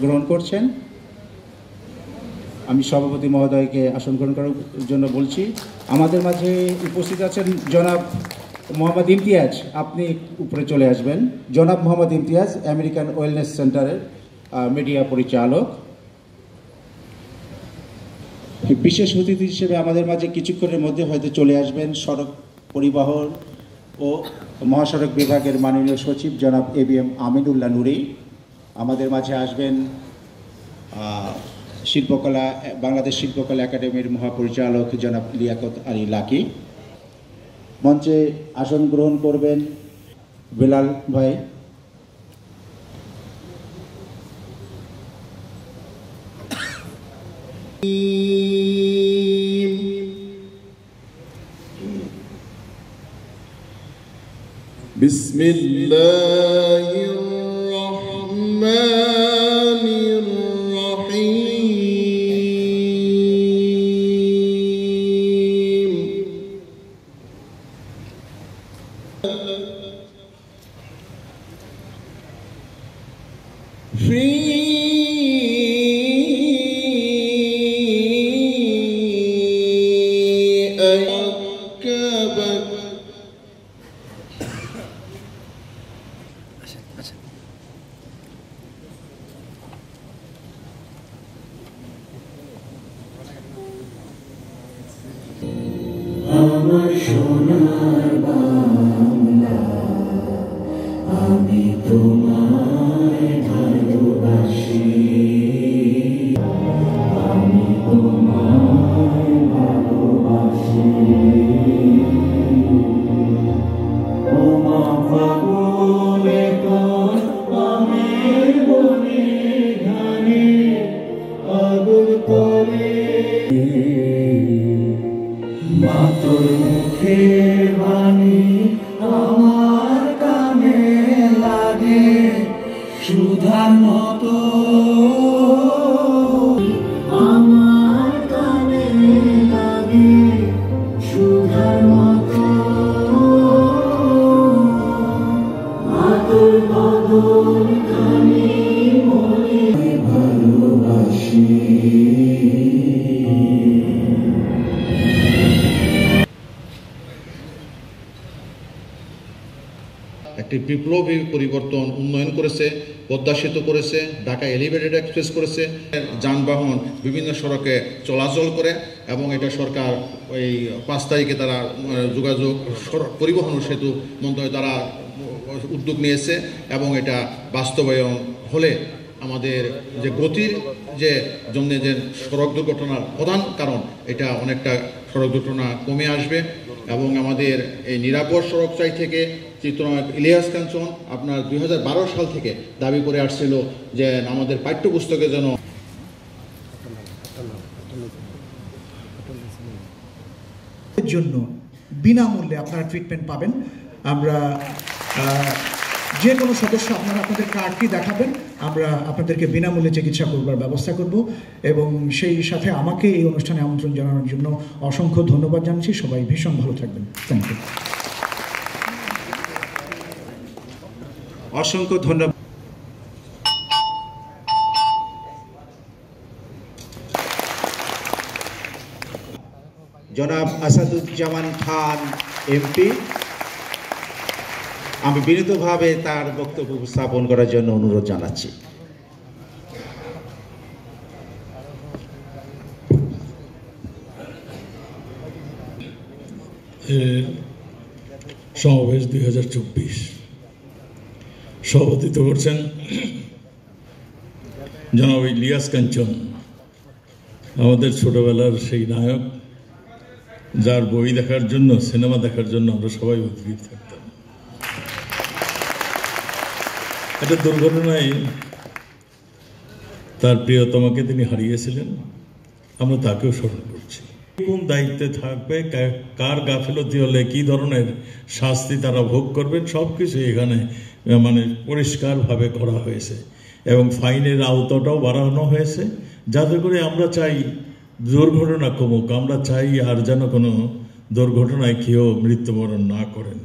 গ্রহণ করছেন। আমি সভাপতি মহোদয়কে আসন গ্রহণ করার জন্য বলছি। আমাদের মাঝে উপস্থিত আছেন জনাব মোহাম্মদ ইমতিয়াজ, আপনি উপরে চলে আসবেন। জনাব মোহাম্মদ ইমতিয়াজ, আমেরিকান ওয়েলনেস সেন্টারের মিডিয়া পরিচালক। বিশেষ অতিথি হিসেবে আমাদের মাঝে কিছুক্ষণের মধ্যে হয়তো চলে আসবেন সড়ক পরিবহন ও মহাসড়ক বিভাগের মাননীয় সচিব জনাব ABM আমিনুল্লাহ নুরি। আমাদের মাঝে আসবেন শিল্পকলা বাংলাদেশ শিল্পকলা একাডেমির মহাপরিচালক জনাব লিয়াকত আলী লাকি। মঞ্চে আসন গ্রহণ করবেন বেলাল ভাই। বিসমিল্লাহির রহমানির রহিম। আমার সোনার বাংলা, আমি তোমায় ভালোবাসি, আমি তোমায় ভালোবাসি। ও মা ফাগুনে তোর আমের বনে ঘানে আগুন করে, মা তোর মুখের বাণী আমার কানে লাগে সুধার মতো, আমার কানে লাগে সুধার মতো। মা তোর বদন খানি মনে ভালোবাসি। একটি বিপ্লবী পরিবর্তন উন্নয়ন করেছে, পদ্মা সেতু করেছে, ঢাকা এলিভেটেড এক্সপ্রেস করেছে, যানবাহন বিভিন্ন সড়কে চলাচল করে এবং এটা সরকার ওই 5 তারিখে তারা যোগাযোগ পরিবহন ও সেতু মন্ত্রণালয় তারা উদ্যোগ নিয়েছে এবং এটা বাস্তবায়ন হলে আমাদের যে গতির যে জন্য যে সড়ক দুর্ঘটনার প্রধান কারণ এটা অনেকটা সড়ক দুর্ঘটনা কমে আসবে এবং আমাদের এই নিরাপদ সড়ক চাই থেকে চিত্রনায়ক ইলিয়াস কাঞ্চন আপনার 2012 সাল থেকে দাবি করে আসছিল যে আমাদের পাঠ্যপুস্তকে যেন জন্য বিনামূল্যে আপনারা ট্রিটমেন্ট পাবেন। আমরা যে কোনো সদস্য আপনারা আপনাদের কার্ডটি দেখাবেন, আমরা আপনাদেরকে বিনামূল্যে চিকিৎসা করবার ব্যবস্থা করব এবং সেই সাথে আমাকে এই অনুষ্ঠানে আমন্ত্রণ জানানোর জন্য অসংখ্য ধন্যবাদ জানাচ্ছি। সবাই ভীষণ ভালো থাকবেন। Thank you. অসংখ্য ধন্যবাদ। জনাব আসাদুজ্জামান খান MP, আমি বিনীতভাবে তার বক্তব্য উপস্থাপন করার জন্য অনুরোধ জানাচ্ছি। সমাবেশ 2024 সভাপতিত্ব করছেন জনাব ইলিয়াস কাঞ্চন, আমাদের ছোটবেলার সেই নায়ক যার বই দেখার জন্য সিনেমা দেখার জন্য আমরা সবাই উদ্গ্রীব থাকতাম। একটা দুর্ঘটনায় তার প্রিয়তমাকে তিনি হারিয়েছিলেন, আমরা তাকেও স্মরণ করছি। কোন দায়িত্বে থাকবে, কার গাফিলতি হলে কি ধরনের শাস্তি তারা ভোগ করবেন সব কিছু এখানে মানে পরিষ্কারভাবে করা হয়েছে এবং ফাইনের আওতাটাও বাড়ানো হয়েছে, যাতে করে আমরা চাই দুর্ঘটনা কমুক। আমরা চাই আর যেন কোনো দুর্ঘটনায় কেউ মৃত্যুবরণ না করেন।